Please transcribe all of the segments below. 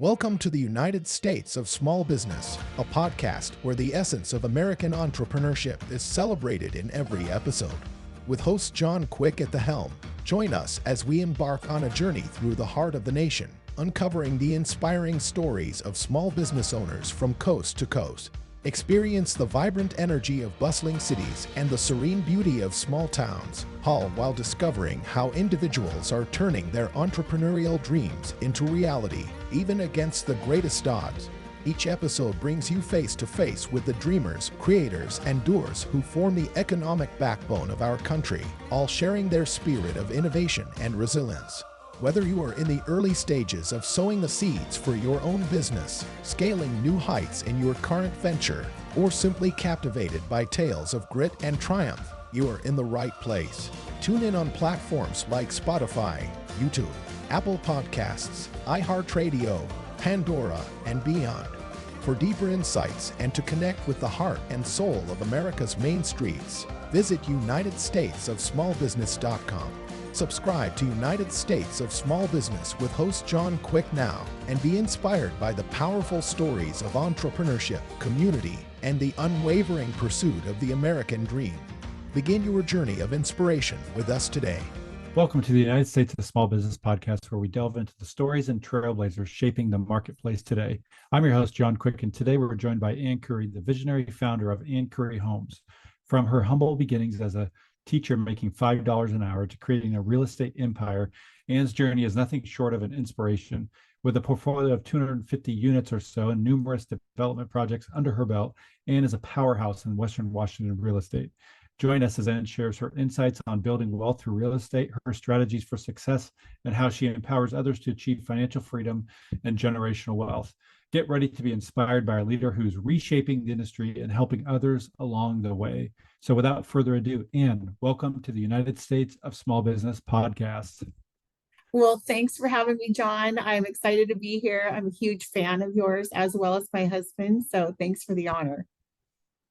Welcome to the United States of Small Business, a podcast where the essence of American entrepreneurship is celebrated in every episode. With host John Quick at the helm, join us as we embark on a journey through the heart of the nation, uncovering the inspiring stories of small business owners from coast to coast. Experience the vibrant energy of bustling cities and the serene beauty of small towns, all while discovering how individuals are turning their entrepreneurial dreams into reality, even against the greatest odds. Each episode brings you face to face with the dreamers, creators, and doers who form the economic backbone of our country, all sharing their spirit of innovation and resilience. Whether you are in the early stages of sowing the seeds for your own business, scaling new heights in your current venture, or simply captivated by tales of grit and triumph, you are in the right place. Tune in on platforms like Spotify, YouTube, Apple Podcasts, iHeartRadio, Pandora, and beyond. For deeper insights and to connect with the heart and soul of America's main streets, visit UnitedStatesOfSmallBusiness.com. Subscribe to United States of Small Business with host John Quick now and be inspired by the powerful stories of entrepreneurship, community, and the unwavering pursuit of the American dream. Begin your journey of inspiration with us today. Welcome to the United States of Small Business podcast, where we delve into the stories and trailblazers shaping the marketplace today. I'm your host, John Quick, and today we're joined by Ann Curry, the visionary founder of Ann Curry Homes. From her humble beginnings as a teacher making $5 an hour to creating a real estate empire, Ann's journey is nothing short of an inspiration. With a portfolio of 250 units or so and numerous development projects under her belt, Ann is a powerhouse in Western Washington real estate. Join us as Ann shares her insights on building wealth through real estate, her strategies for success, and how she empowers others to achieve financial freedom and generational wealth. Get ready to be inspired by a leader who's reshaping the industry and helping others along the way. So without further ado, Ann, welcome to the United States of Small Business podcast. Well, thanks for having me, John. I'm excited to be here. I'm a huge fan of yours as well as my husband. So thanks for the honor.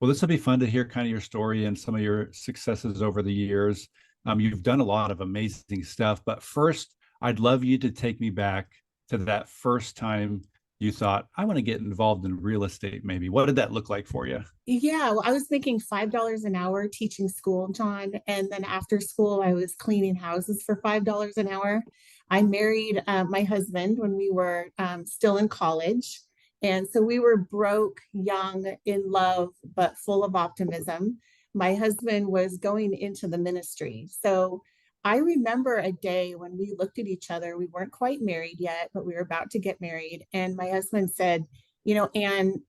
Well, this will be fun to hear kind of your story and some of your successes over the years. You've done a lot of amazing stuff, but first, I'd love you to take me back to that first time you thought, I want to get involved in real estate, maybe. What did that look like for you? Yeah, well, I was making $5 an hour teaching school, John. And then after school, I was cleaning houses for $5 an hour. I married my husband when we were still in college. And so we were broke, young, in love, but full of optimism. My husband was going into the ministry. So I remember a day when we looked at each other. We weren't quite married yet, but we were about to get married. And my husband said, Ann,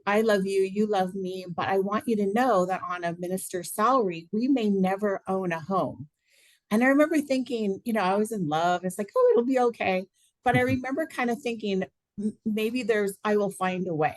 I love you, you love me, but I want you to know that on a minister's salary, we may never own a home. And I remember thinking, I was in love. It's like, oh, it'll be okay. But I remember kind of thinking, maybe I will find a way,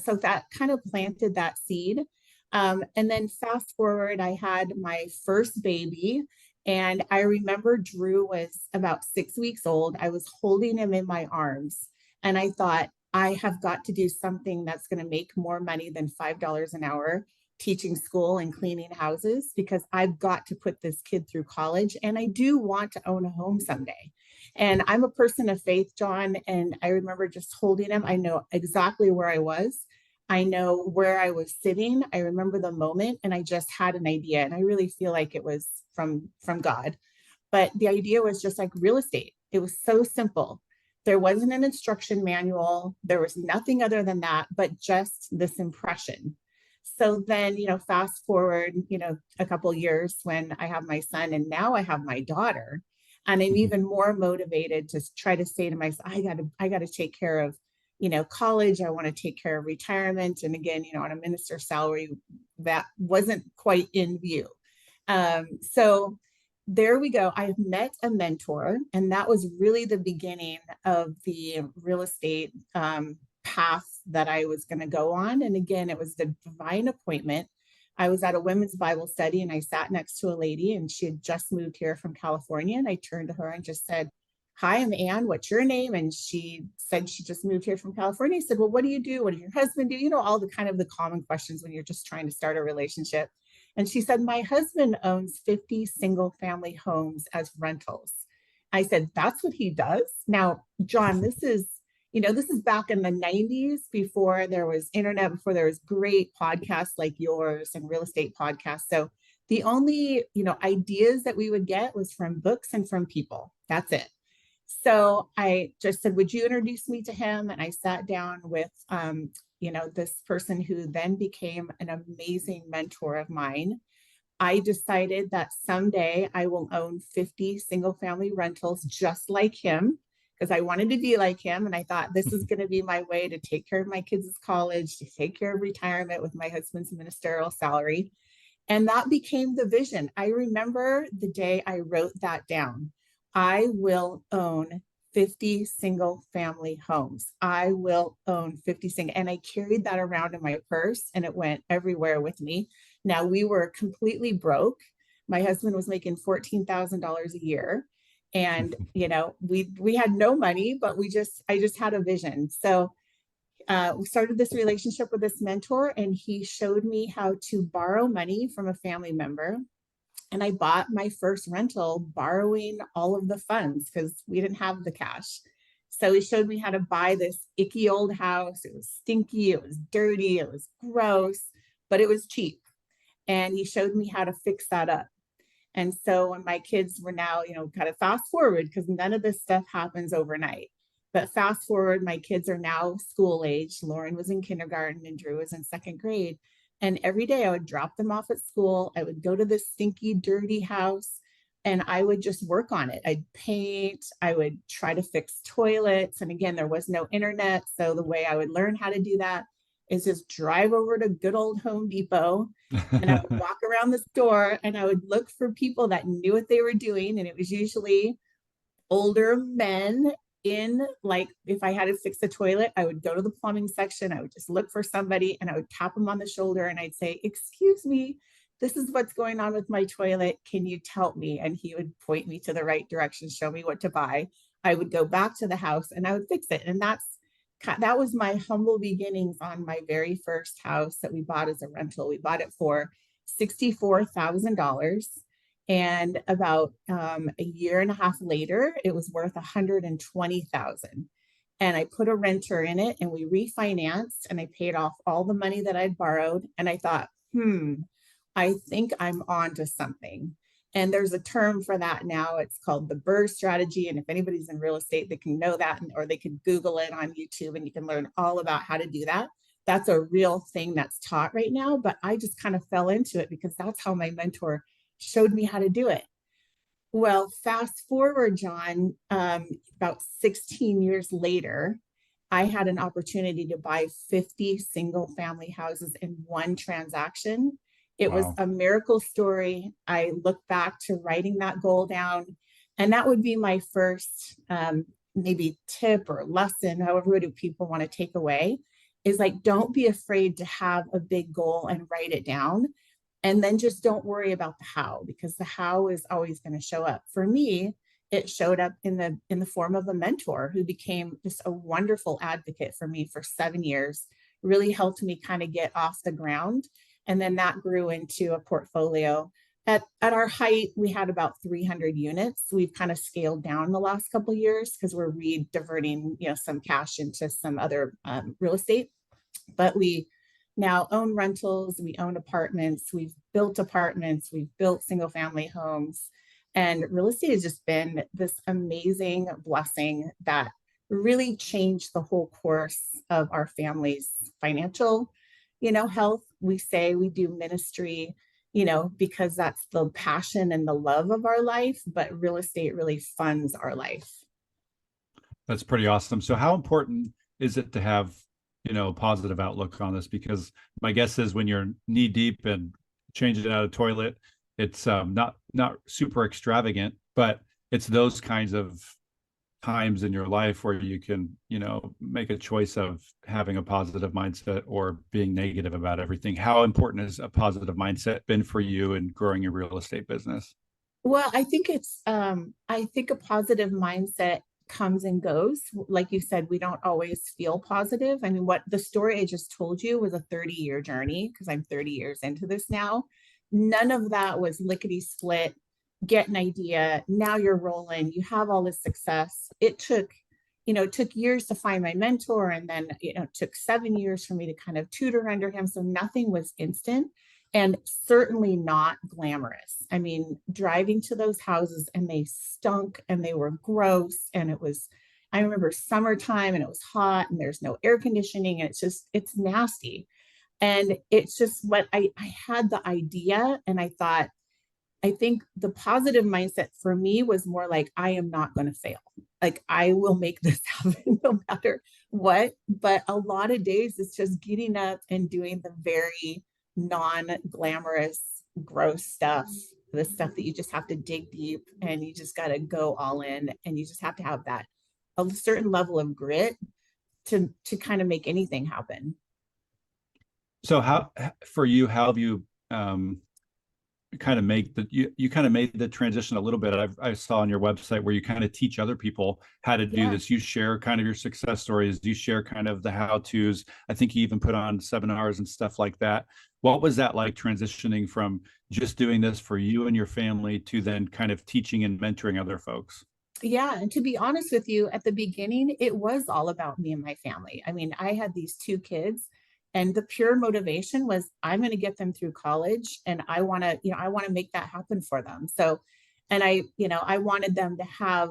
so that kind of planted that seed. And then fast forward, I had my first baby. And I remember Drew was about 6 weeks old. I was holding him in my arms. And I thought, I have got to do something that's going to make more money than $5 an hour teaching school and cleaning houses, because I've got to put this kid through college. And I do want to own a home someday. And I'm a person of faith, John. And I remember just holding him. I know exactly where I was. I know where I was sitting. I remember the moment, and I just had an idea. And I really feel like it was from God. But the idea was just like real estate. It was so simple. There wasn't an instruction manual. There was nothing other than that, but just this impression. So then, fast forward, a couple of years when I have my son, and now I have my daughter, and I'm even more motivated to try to say to myself, I got to take care of, college. I want to take care of retirement. And again, on a minister's salary, that wasn't quite in view. So there we go. I met a mentor, and that was really the beginning of the real estate path that I was going to go on. And again, it was the divine appointment. I was at a women's Bible study, and I sat next to a lady, and she had just moved here from California. And I turned to her and just said, hi, I'm Ann. What's your name? And she said she just moved here from California. I said, well, what do you do? What does your husband do? All the kind of the common questions when you're just trying to start a relationship. And she said, my husband owns 50 single family homes as rentals. I said, that's what he does? Now, John, this is this is back in the 90s, before there was internet, before there was great podcasts like yours and real estate podcasts. So the only, ideas that we would get was from books and from people. That's it. So I just said, would you introduce me to him? And I sat down with, this person who then became an amazing mentor of mine. I decided that someday I will own 50 single family rentals just like him, because I wanted to be like him. And I thought this is going to be my way to take care of my kids' college, to take care of retirement with my husband's ministerial salary. And that became the vision. I remember the day I wrote that down. I will own 50 single family homes. I will own 50 single, and I carried that around in my purse and it went everywhere with me. Now we were completely broke. My husband was making $14,000 a year. And, we had no money, but I just had a vision. So we started this relationship with this mentor, and he showed me how to borrow money from a family member. And I bought my first rental borrowing all of the funds because we didn't have the cash. So he showed me how to buy this icky old house. It was stinky, it was dirty, it was gross, but it was cheap. And he showed me how to fix that up. And so when my kids were now, kind of fast forward, because none of this stuff happens overnight. But fast forward, my kids are now school age. Lauren was in kindergarten and Drew was in second grade. And every day I would drop them off at school. I would go to this stinky, dirty house and I would just work on it. I'd paint, I would try to fix toilets. And again, there was no internet. So the way I would learn how to do that is just drive over to good old Home Depot and I would walk around the store and I would look for people that knew what they were doing. And it was usually older men like, if I had to fix a toilet, I would go to the plumbing section. I would just look for somebody and I would tap them on the shoulder and I'd say, excuse me, this is what's going on with my toilet. Can you help me? And he would point me to the right direction, show me what to buy. I would go back to the house and I would fix it. And that was my humble beginnings on my very first house that we bought as a rental. We bought it for $64,000. And about a year and a half later, it was worth $120,000. And I put a renter in it and we refinanced and I paid off all the money that I'd borrowed. And I thought, I think I'm on to something. And there's a term for that now. It's called the BRRRR strategy. And if anybody's in real estate, they can know that, or they can Google it on YouTube and you can learn all about how to do that. That's a real thing that's taught right now. But I just kind of fell into it because that's how my mentor showed me how to do it. Well, fast forward, John, about 16 years later, I had an opportunity to buy 50 single family houses in one transaction. It was a miracle story. I look back to writing that goal down, and that would be my first maybe tip or lesson, however do people want to take away, is like, don't be afraid to have a big goal and write it down. And then just don't worry about the how, because the how is always going to show up. For me, it showed up in the form of a mentor who became just a wonderful advocate for me for 7 years, really helped me kind of get off the ground. And then that grew into a portfolio. At our height, we had about 300 units. We've kind of scaled down the last couple of years because we're diverting, some cash into some other real estate. But we now own rentals, we own apartments, we've built single family homes. And real estate has just been this amazing blessing that really changed the whole course of our family's financial, health. We say we do ministry, because that's the passion and the love of our life, but real estate really funds our life. That's pretty awesome. So how important is it to have positive outlook on this? Because my guess is when you're knee deep and changing out a toilet, it's not super extravagant, but it's those kinds of times in your life where you can, make a choice of having a positive mindset or being negative about everything. How important has a positive mindset been for you in growing your real estate business? Well, I think I think a positive mindset comes and goes. Like you said, we don't always feel positive. I mean, what the story I just told you was a 30-year journey, because I'm 30 years into this now. None of that was lickety split, get an idea, now you're rolling, you have all this success. It took it took years to find my mentor. And then, it took 7 years for me to kind of tutor under him. So nothing was instant and certainly not glamorous. I mean, driving to those houses and they stunk and they were gross. And I remember summertime and it was hot and there's no air conditioning. And it's nasty. And it's just what I had the idea. And I think the positive mindset for me was more like, I am not going to fail. Like, I will make this happen no matter what. But a lot of days it's just getting up and doing the very non-glamorous, gross stuff, the stuff that you just have to dig deep and you just got to go all in. And you just have to have a certain level of grit to kind of make anything happen. So how have you kind of make you kind of made the transition a little bit? I saw on your website where you kind of teach other people how to do this. You share kind of your success stories. You share kind of the how-tos. I think you even put on seminars and stuff like that. What was that like, transitioning from just doing this for you and your family to then kind of teaching and mentoring other folks? Yeah. And to be honest with you, at the beginning, it was all about me and my family. I mean, I had these 2 kids and the pure motivation was I'm going to get them through college and I want to make that happen for them. So, and I wanted them to have,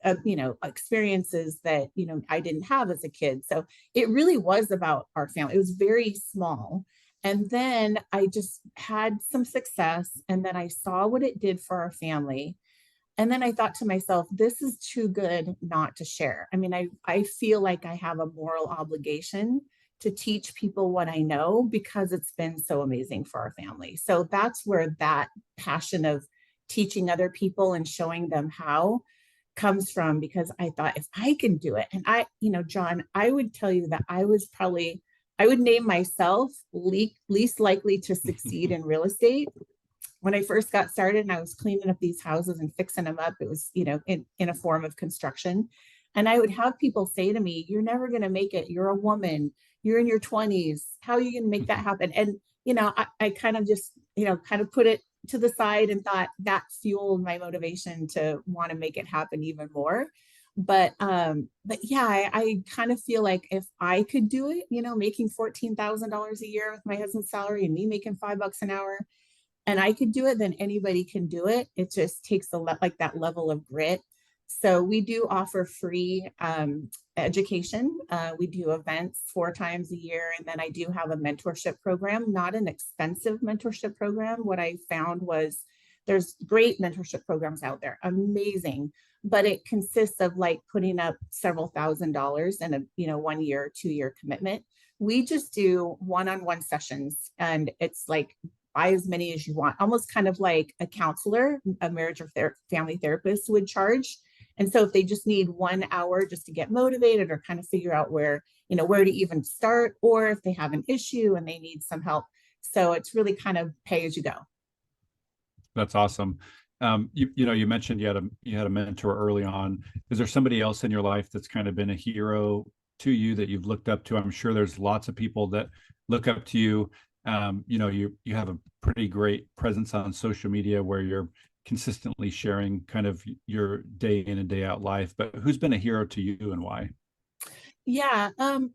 experiences that, I didn't have as a kid. So it really was about our family. It was very small. And then I just had some success and then I saw what it did for our family. And then I thought to myself, this is too good not to share. I mean, I feel like I have a moral obligation to teach people what I know because it's been so amazing for our family. So that's where that passion of teaching other people and showing them how comes from, because I thought if I can do it, and John, I would tell you that I would name myself least likely to succeed in real estate. When I first got started and I was cleaning up these houses and fixing them up, it was, in a form of construction. And I would have people say to me, you're never going to make it. You're a woman. You're in your 20s. How are you going to make that happen? And, I kind of just, kind of put it to the side and thought that fueled my motivation to want to make it happen even more. But yeah, I kind of feel like if I could do it, making $14,000 a year with my husband's salary and me making $5 an hour, and I could do it, then anybody can do it. It just takes that level of grit. So we do offer free education. We do events 4 times a year. And then I do have a mentorship program, not an expensive mentorship program. What I found was there's great mentorship programs out there, amazing, but it consists of like putting up several $1,000s in a 1 year, 2 year commitment. We just do one-on-one sessions, and it's like buy as many as you want, almost kind of like a counselor, a marriage or family therapist would charge. And so if they just need 1 hour just to get motivated or kind of figure out where to even start, or if they have an issue and they need some help. So it's really kind of pay as you go. That's awesome. You mentioned you had a mentor early on. Is there somebody else in your life that's kind of been a hero to you that you've looked up to? I'm sure there's lots of people that look up to you. You have a pretty great presence on social media where you're consistently sharing kind of your day in and day out life, but who's been a hero to you and why? Yeah,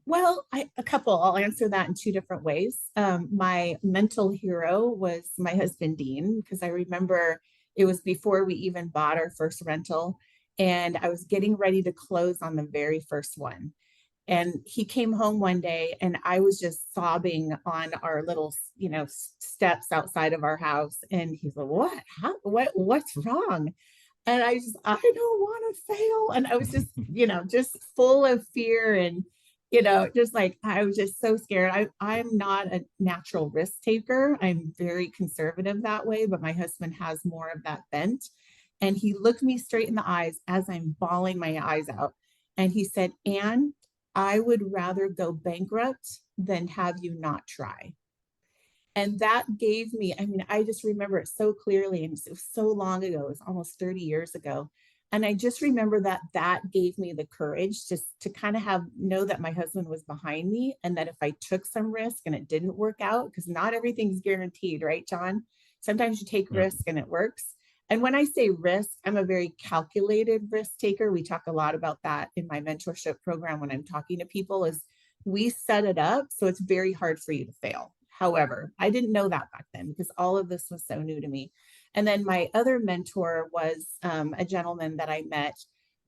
well, a couple. I'll answer that in 2 different ways. My mental hero was my husband, Dean, because I remember it was before we even bought our first rental, and I was getting ready to close on the very first one. And he came home one day and I was just sobbing on our little, steps outside of our house. And he's like, what's wrong? And I don't want to fail. And I was just, just full of fear and, just like, I was just so scared. I'm not a natural risk taker. I'm very conservative that way, but my husband has more of that bent. And he looked me straight in the eyes as I'm bawling my eyes out. And he said, Anne, I would rather go bankrupt than have you not try. And that gave me, I just remember it so clearly. And it was so long ago, it was almost 30 years ago. And I just remember that gave me the courage just to kind of know that my husband was behind me, and that if I took some risk and it didn't work out, because not everything's guaranteed, right, John? Sometimes you take risk and it works. And when I say risk, I'm a very calculated risk taker. We talk a lot about that in my mentorship program when I'm talking to people, is we set it up so it's very hard for you to fail. However, I didn't know that back then because all of this was so new to me. And then my other mentor was a gentleman that I met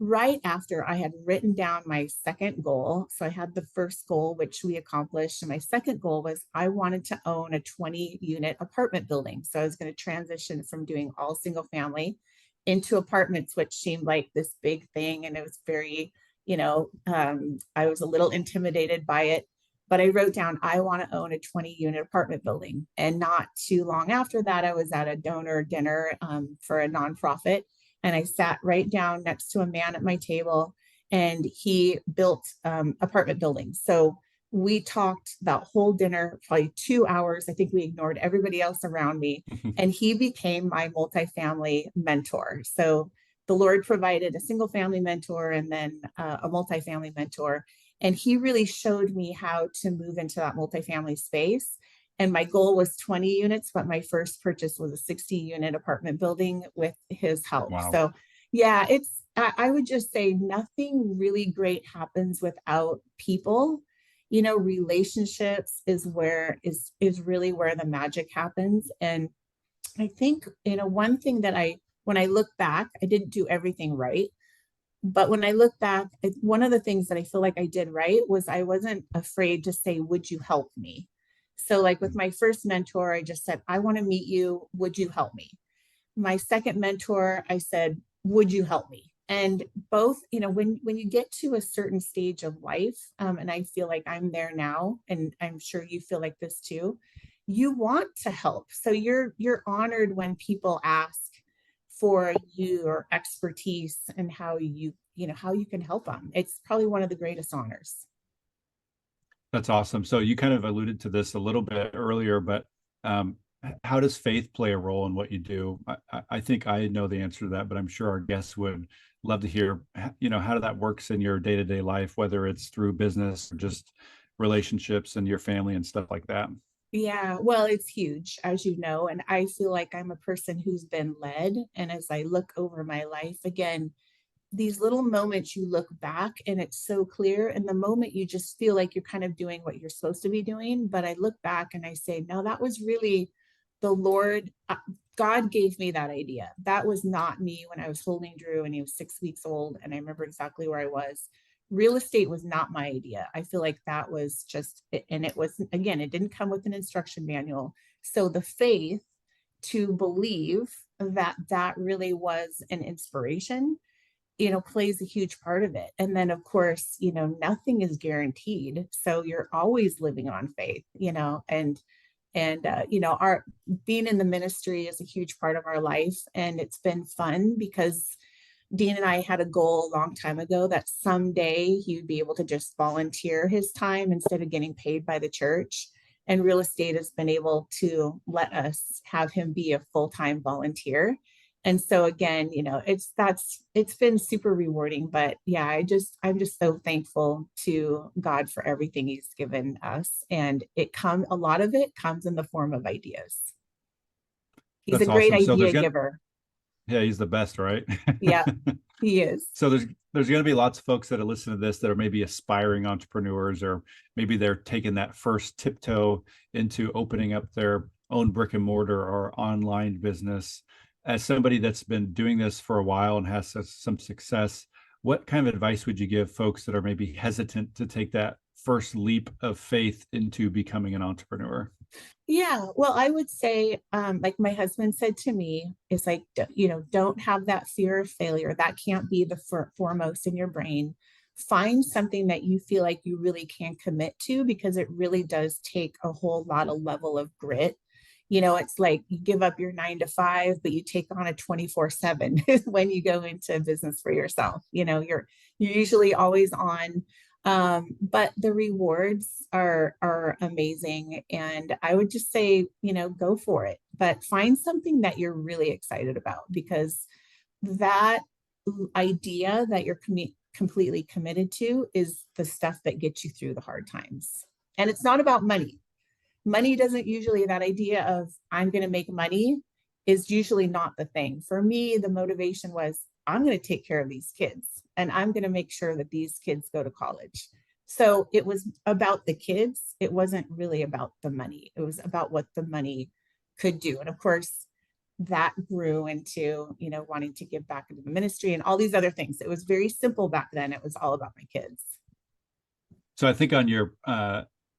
right after I had written down my second goal. So I had the first goal, which we accomplished. And my second goal was I wanted to own a 20-unit apartment building. So I was going to transition from doing all single family into apartments, which seemed like this big thing. And it was very, I was a little intimidated by it. But I wrote down, I want to own a 20-unit apartment building. And not too long after that, I was at a donor dinner for a nonprofit. And I sat right down next to a man at my table, and he built apartment buildings. So we talked that whole dinner, probably 2 hours. I think we ignored everybody else around me. And he became my multifamily mentor. So the Lord provided a single family mentor and then a multifamily mentor. And he really showed me how to move into that multifamily space. And my goal was 20 units, but my first purchase was a 60-unit apartment building with his help. Wow. So yeah, I would just say nothing really great happens without people. Relationships is really where the magic happens. And I think, one thing that when I look back, I didn't do everything right. But when I look back, one of the things that I feel like I did right was I wasn't afraid to say, would you help me? So like with my first mentor, I just said, I want to meet you. Would you help me? My second mentor, I said, would you help me? And both, when you get to a certain stage of life, and I feel like I'm there now, and I'm sure you feel like this too, you want to help. So you're honored when people ask for your expertise and how you can help them. It's probably one of the greatest honors. That's awesome. So you kind of alluded to this a little bit earlier, but how does faith play a role in what you do? I think I know the answer to that, but I'm sure our guests would love to hear, how that works in your day-to-day life, whether it's through business or just relationships and your family and stuff like that. Yeah, well, it's huge, as you know, and I feel like I'm a person who's been led. And as I look over my life, again, these little moments you look back and it's so clear. And the moment you just feel like you're kind of doing what you're supposed to be doing. But I look back and I say, no, that was really the Lord. God gave me that idea. That was not me when I was holding Drew and he was 6 weeks old. And I remember exactly where I was. Real estate was not my idea. I feel like that was just, and it was, again, it didn't come with an instruction manual. So the faith to believe that that really was an inspiration, plays a huge part of it. And then of course, nothing is guaranteed. So you're always living on faith, and our being in the ministry is a huge part of our life. And it's been fun because Dean and I had a goal a long time ago that someday he would be able to just volunteer his time instead of getting paid by the church. And real estate has been able to let us have him be a full-time volunteer. And so again, it's been super rewarding. But yeah, I'm just so thankful to God for everything he's given us. And a lot of it comes in the form of ideas. He's That's a great awesome. idea giver. Yeah, he's the best, right? Yeah, he is. So there's going to be lots of folks that are listening to this that are maybe aspiring entrepreneurs, or maybe they're taking that first tiptoe into opening up their own brick and mortar or online business. As somebody that's been doing this for a while and has some success, what kind of advice would you give folks that are maybe hesitant to take that first leap of faith into becoming an entrepreneur? Yeah, well, I would say, like my husband said to me, it's like, don't have that fear of failure. That can't be the foremost in your brain. Find something that you feel like you really can commit to, because it really does take a whole lot of level of grit. It's like you give up your 9 to 5, but you take on a 24/7 when you go into business for yourself. You're usually always on. But the rewards are amazing. And I would just say, go for it, but find something that you're really excited about, because that idea that you're completely committed to is the stuff that gets you through the hard times. And it's not about money. Money doesn't usually, that idea of I'm going to make money is usually not the thing. For me, the motivation was, I'm going to take care of these kids and I'm going to make sure that these kids go to college. So it was about the kids. It wasn't really about the money. It was about what the money could do. And of course, that grew into, wanting to give back into the ministry and all these other things. It was very simple back then. It was all about my kids. So I think on your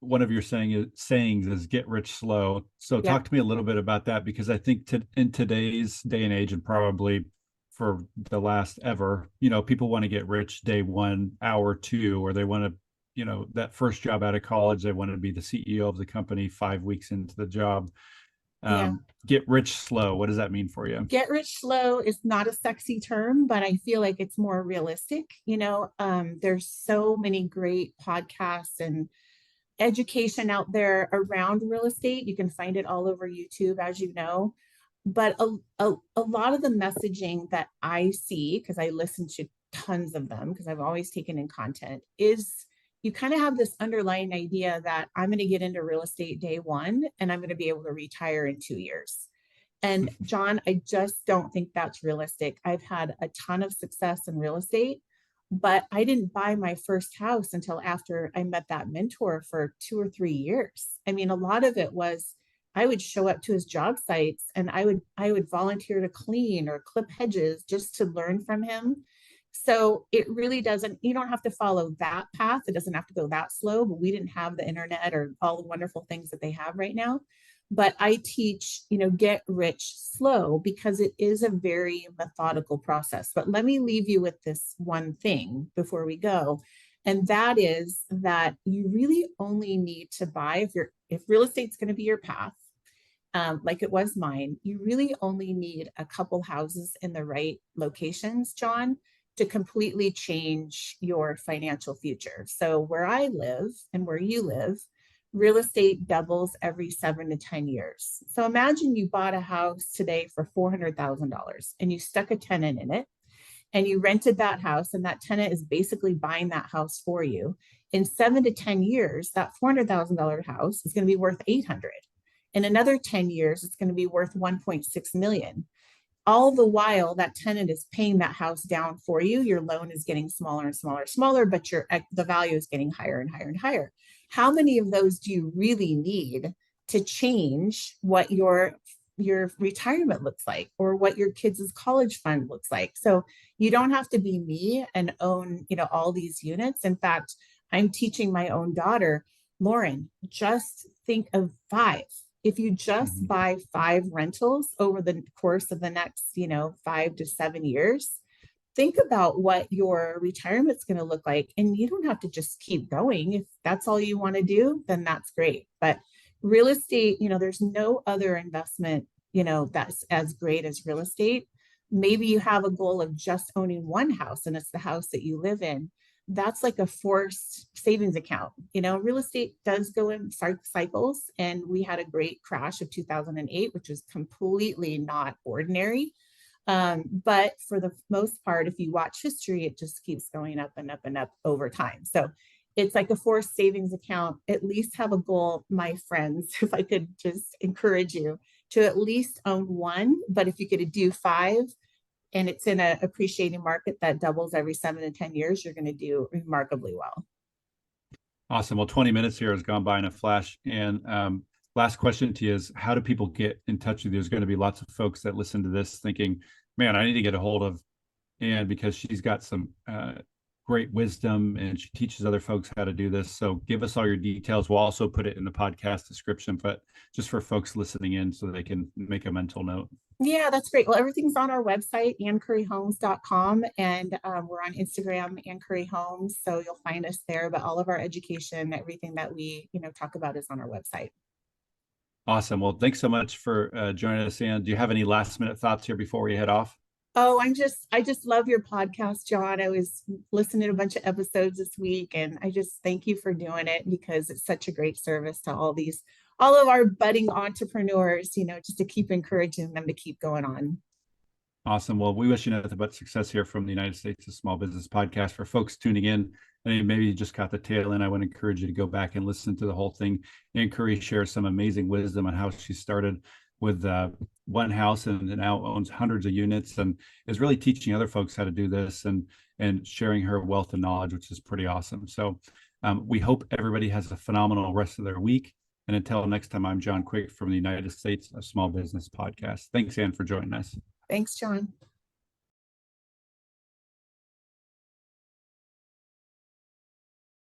one of your sayings is get rich slow. So talk to me a little bit about that, because I think in today's day and age, and probably for the last ever, people want to get rich day one, hour two, or they want to, that first job out of college, they want to be the CEO of the company 5 weeks into the job. Get rich slow. What does that mean for you? Get rich slow is not a sexy term, but I feel like it's more realistic. There's so many great podcasts and education out there around real estate. You can find it all over YouTube, as you know. But a lot of the messaging that I see, because I listen to tons of them, because I've always taken in content, is you kind of have this underlying idea that I'm going to get into real estate day one and I'm going to be able to retire in 2 years. And John, I just don't think that's realistic. I've had a ton of success in real estate, but I didn't buy my first house until after I met that mentor for 2 or 3 years. I mean, a lot of it was I would show up to his job sites and I would volunteer to clean or clip hedges just to learn from him. So it really doesn't, you don't have to follow that path. It doesn't have to go that slow, but we didn't have the internet or all the wonderful things that they have right now. But I teach, get rich slow, because it is a very methodical process. But let me leave you with this one thing before we go. And that is that you really only need to buy, if real estate's going to be your path, like it was mine, you really only need a couple houses in the right locations, John, to completely change your financial future. So where I live and where you live, real estate doubles every 7 to 10 years. So imagine you bought a house today for $400,000 and you stuck a tenant in it and you rented that house, and that tenant is basically buying that house for you. In 7 to 10 years, that $400,000 house is going to be worth 800. In another 10 years, it's going to be worth 1.6 million. All the while that tenant is paying that house down for you, your loan is getting smaller and smaller and smaller, but the value is getting higher and higher and higher. How many of those do you really need to change what your retirement looks like, or what your kids' college fund looks like? So you don't have to be me and own, all these units. In fact, I'm teaching my own daughter, Lauren, just think of 5. If you just buy 5 rentals over the course of the next, 5 to 7 years, think about what your retirement's going to look like. And you don't have to just keep going. If that's all you want to do, then that's great. But real estate, there's no other investment, that's as great as real estate. Maybe you have a goal of just owning one house and it's the house that you live in. That's like a forced savings account. Real estate does go in cycles, and we had a great crash of 2008, which was completely not ordinary. But for the most part, if you watch history, it just keeps going up and up and up over time. So it's like a forced savings account. At least have a goal, my friends, if I could just encourage you to at least own one. But if you could do 5, and it's in an appreciating market that doubles every 7 to 10 years, you're going to do remarkably well. Awesome. Well, 20 minutes here has gone by in a flash. And last question to you is, how do people get in touch with you? There's going to be lots of folks that listen to this thinking, man, I need to get a hold of Ann, because she's got some great wisdom and she teaches other folks how to do this. So give us all your details. We'll also put it in the podcast description, but just for folks listening in so they can make a mental note. Yeah, that's great. Well, everything's on our website, anncurryhomes.com, and we're on Instagram, Ann Curry Homes. So you'll find us there, but all of our education, everything that we, talk about is on our website. Awesome. Well, thanks so much for joining us, Ann. Do you have any last minute thoughts here before we head off? Oh, I just love your podcast, John. I was listening to a bunch of episodes this week, and I just thank you for doing it, because it's such a great service to all of our budding entrepreneurs, just to keep encouraging them to keep going on. Awesome. Well, we wish you nothing but success here from the United States of Small Business Podcast. For folks tuning in, and maybe you just caught the tail end, I would encourage you to go back and listen to the whole thing. Ann Curry shares some amazing wisdom on how she started with one house and now owns hundreds of units and is really teaching other folks how to do this and sharing her wealth of knowledge, which is pretty awesome. So we hope everybody has a phenomenal rest of their week. And until next time, I'm John Quick from the United States of Small Business Podcast. Thanks, Ann, for joining us. Thanks, John.